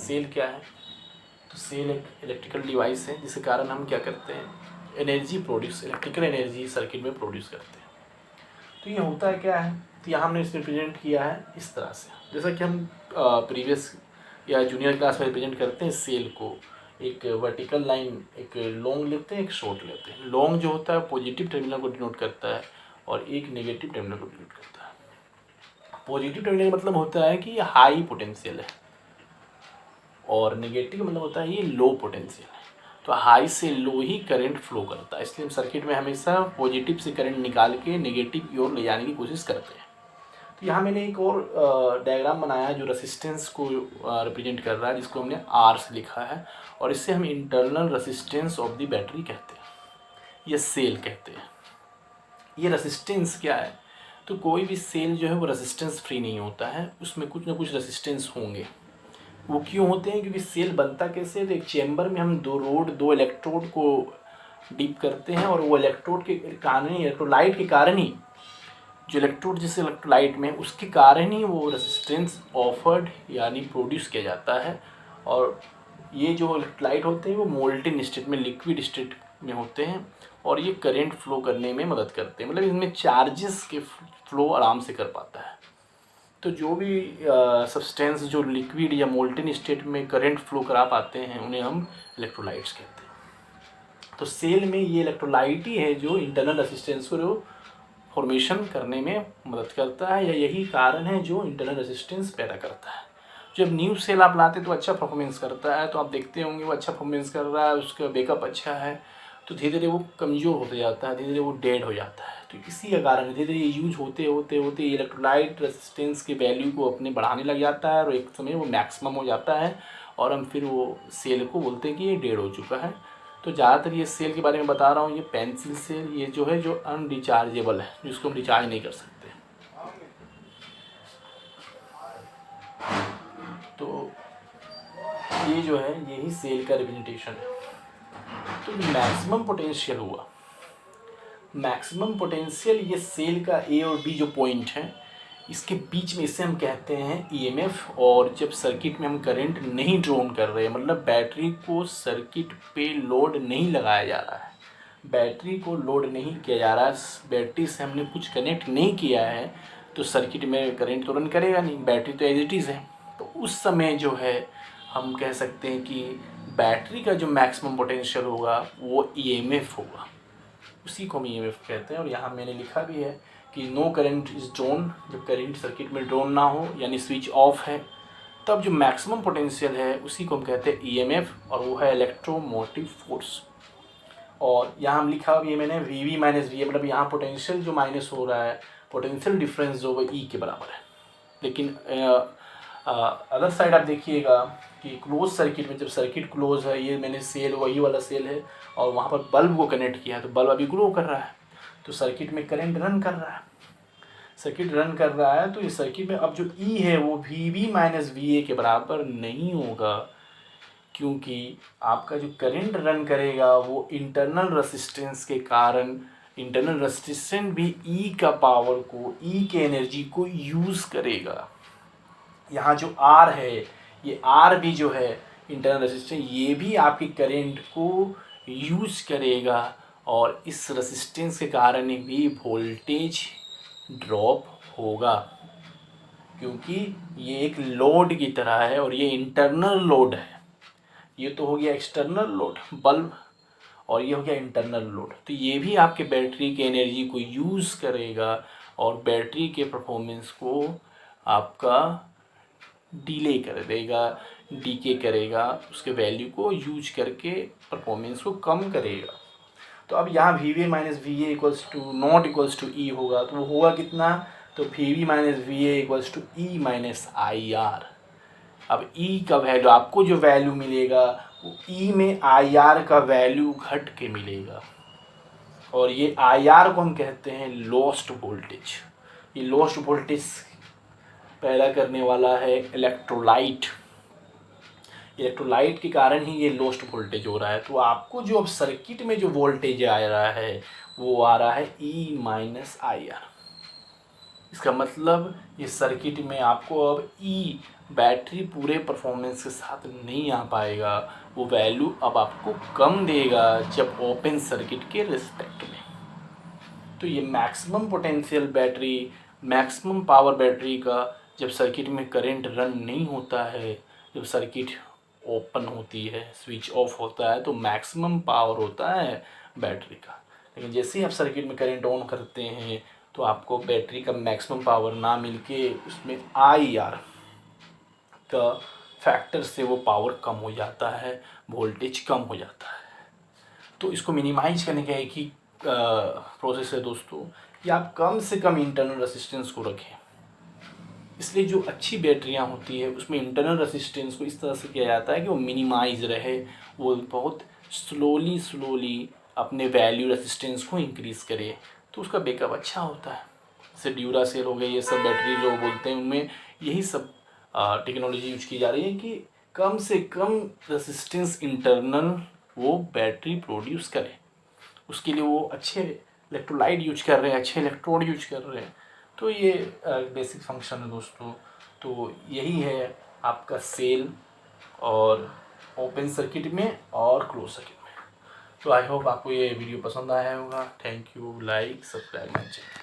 Cell क्या है? तो सेल एक इलेक्ट्रिकल डिवाइस है जिसके कारण हम क्या करते हैं, energy produce, electrical energy circuit में प्रोड्यूस करते हैं। तो ये होता है क्या है, तो यहाँ हमने इसे रिप्रेजेंट किया है इस तरह से, जैसा कि हम प्रीवियस या जूनियर क्लास में रिप्रेजेंट करते हैं सेल को। एक वर्टिकल लाइन, एक लॉन्ग लेते हैं, एक शॉर्ट लेते हैं। लॉन्ग जो होता है पॉजिटिव टर्मिनल को डिनोट करता है और एक नेगेटिव टर्मिनल को डिनोट करता है। पॉजिटिव टर्मिनल का मतलब होता है कि ये हाई पोटेंशियल है और नेगेटिव मतलब होता है ये लो पोटेंशियल है। तो हाई से लो ही करंट फ्लो करता है, इसलिए हम सर्किट में हमेशा पॉजिटिव से करंट निकाल के नेगेटिव की ओर ले जाने की कोशिश करते हैं। तो यहाँ मैंने एक और डायग्राम बनाया है जो रेसिस्टेंस को रिप्रेजेंट कर रहा है, जिसको हमने आर से लिखा है, और इससे हम internal resistance of the battery कहते हैं, ये सेल कहते हैं। ये रेसिस्टेंस क्या है, तो कोई भी सेल जो है वो रेसिस्टेंस फ्री नहीं होता है, उसमें कुछ ना कुछ रेसिस्टेंस होंगे। वो क्यों होते हैं, क्योंकि सेल बनता कैसे है, तो एक चेम्बर में हम दो इलेक्ट्रोड को डीप करते हैं और वो इलेक्ट्रोड के कारण ही, इलेक्ट्रोलाइट के कारण ही, जो इलेक्ट्रोड जिस इलेक्ट्रोलाइट में उसके कारण ही वो रेसिस्टेंस ऑफर्ड यानी प्रोड्यूस किया जाता है। और ये जो इलेक्ट्रोलाइट होते हैं वो मोल्टेन स्टेट में, लिक्विड स्टेट में होते हैं और ये करंट फ्लो करने में मदद करते हैं, मतलब इनमें चार्जेस के फ्लो आराम से कर पाता है। तो जो भी सब्सटेंस जो लिक्विड या मोल्टेन स्टेट में करंट फ्लो करा पाते हैं उन्हें हम इलेक्ट्रोलाइट्स कहते हैं। तो सेल में ये इलेक्ट्रोलाइट ही है जो इंटरनल रेसिस्टेंस को फॉर्मेशन करने में मदद करता है, या यही कारण है जो इंटरनल रेसिस्टेंस पैदा करता है। जब न्यू सेल आप लाते तो अच्छा परफॉर्मेंस करता है, तो आप देखते होंगे वो अच्छा परफॉर्मेंस कर रहा है, उसका बैकअप अच्छा है, तो धीरे धीरे वो कमज़ोर होते जाता है, धीरे धीरे वो डेड हो जाता है। तो इसी का कारण धीरे धीरे यूज होते होते होते इलेक्ट्रोलाइट रेसिस्टेंस के वैल्यू को अपने बढ़ाने लग जाता है और एक समय वो मैक्सिमम हो जाता है और हम फिर वो सेल को बोलते हैं कि ये डेड हो चुका है। तो ज़्यादातर ये सेल के बारे में बता रहा हूँ, ये पेंसिल सेल, ये जो है जो अनरिचार्जेबल है, जिसको हम रिचार्ज नहीं कर सकते। तो ये जो है यही सेल का रिप्रेजेंटेशन है। तो मैक्सिमम पोटेंशियल हुआ, मैक्सिमम पोटेंशियल ये सेल का ए और बी जो पॉइंट है इसके बीच में, इसे हम कहते हैं ईएमएफ। और जब सर्किट में हम करंट नहीं ड्रॉन कर रहे हैं, मतलब बैटरी को सर्किट पे लोड नहीं लगाया जा रहा है, बैटरी को लोड नहीं किया जा रहा है, बैटरी से हमने कुछ कनेक्ट नहीं किया है, तो सर्किट में करंट तो रन करेगा नहीं, बैटरी तो एज इट इज़ है। तो उस समय जो है हम कह सकते हैं कि बैटरी का जो मैक्सिमम पोटेंशियल होगा वो ईएमएफ होगा, उसी को हम ईएमएफ कहते हैं। और यहाँ मैंने लिखा भी है कि नो करंट इज ड्रॉन, जब करंट सर्किट में ड्रॉन ना हो यानी स्विच ऑफ है, तब जो मैक्सिमम पोटेंशियल है उसी को हम कहते हैं ईएमएफ, और वो है इलेक्ट्रोमोटिव फोर्स। और यहाँ हम लिखा भी है मैंने वी माइनस वी, मतलब यहाँ पोटेंशियल जो माइनस हो रहा है, पोटेंशियल डिफरेंस जो वो ई के बराबर है। लेकिन अदर साइड आप देखिएगा कि क्लोज सर्किट में, जब सर्किट क्लोज है, ये मैंने सेल वही वाला सेल है और वहाँ पर बल्ब को कनेक्ट किया है, तो बल्ब अभी ग्लो कर रहा है, तो सर्किट में करंट रन कर रहा है, सर्किट रन कर रहा है। तो इस सर्किट में अब जो ई है वो वी माइनस वी ए के बराबर नहीं होगा, क्योंकि आपका जो करंट रन करेगा वो इंटरनल रेसिस्टेंस के कारण, इंटरनल रेसिस्टेंस भी ई का पावर को, ई के एनर्जी को यूज़ करेगा। यहाँ जो आर है, ये आर भी जो है इंटरनल रेसिस्टेंस, ये भी आपके करंट को यूज करेगा और इस रेसिस्टेंस के कारण भी वोल्टेज ड्रॉप होगा, क्योंकि ये एक लोड की तरह है और ये इंटरनल लोड है। ये तो हो गया एक्सटर्नल लोड बल्ब और ये हो गया इंटरनल लोड, तो ये भी आपके बैटरी के एनर्जी को यूज़ करेगा और बैटरी के परफॉर्मेंस को आपका डिले कर देगा, डीके करेगा, उसके वैल्यू को यूज करके परफॉर्मेंस को कम करेगा। तो अब यहाँ V V minus V A equals to not equals to E होगा, तो वो होगा कितना, तो V V minus V A equals to E minus I R. अब ई का वैल्यू, आपको जो वैल्यू मिलेगा वो ई में आई आर का वैल्यू घट के मिलेगा, और ये आई आर को हम कहते हैं लॉस्ट वोल्टेज। ये लॉस्ट वोल्टेज पैदा करने वाला है इलेक्ट्रोलाइट, इलेक्ट्रोलाइट के कारण ही ये लॉस्ट वोल्टेज हो रहा है। तो आपको जो अब सर्किट में जो वोल्टेज आ रहा है वो आ रहा है ई माइनस आई आर। इसका मतलब ये सर्किट में आपको अब ई बैटरी पूरे परफॉर्मेंस के साथ नहीं आ पाएगा, वो वैल्यू अब आपको कम देगा जब ओपन सर्किट के रिस्पेक्ट में। तो ये maximum potential battery, maximum power battery का जब सर्किट में करंट रन नहीं होता है, जब सर्किट ओपन होती है, स्विच ऑफ होता है, तो मैक्सिमम पावर होता है बैटरी का। लेकिन जैसे ही आप सर्किट में करंट ऑन करते हैं तो आपको बैटरी का मैक्सिमम पावर ना मिल के उसमें IR का फैक्टर से वो पावर कम हो जाता है, वोल्टेज कम हो जाता है। तो इसको मिनिमाइज करने का एक ही प्रोसेस है दोस्तों कि आप कम से कम इंटरनल रेसिस्टेंस को रखें। इसलिए जो अच्छी बैटरियां होती है उसमें इंटरनल रेसिस्टेंस को इस तरह से किया जाता है कि वो मिनिमाइज रहे, वो बहुत स्लोली अपने वैल्यू रेसिस्टेंस को इंक्रीज़ करे, तो उसका बैकअप अच्छा होता है। जैसे ड्यूरासेल हो गए, ये सब बैटरी जो बोलते हैं उनमें यही सब टेक्नोलॉजी यूज की जा रही है कि कम से कम रेसिस्टेंस इंटरनल वो बैटरी प्रोड्यूस करे। उसके लिए वो अच्छे इलेक्ट्रोलाइट यूज कर रहे हैं, अच्छे इलेक्ट्रोड यूज कर रहे हैं। तो ये बेसिक फंक्शन है दोस्तों। तो यही है आपका सेल और ओपन सर्किट में और क्लोज सर्किट में। तो आई होप आपको ये वीडियो पसंद आया होगा। Thank you, like subscribe my channel.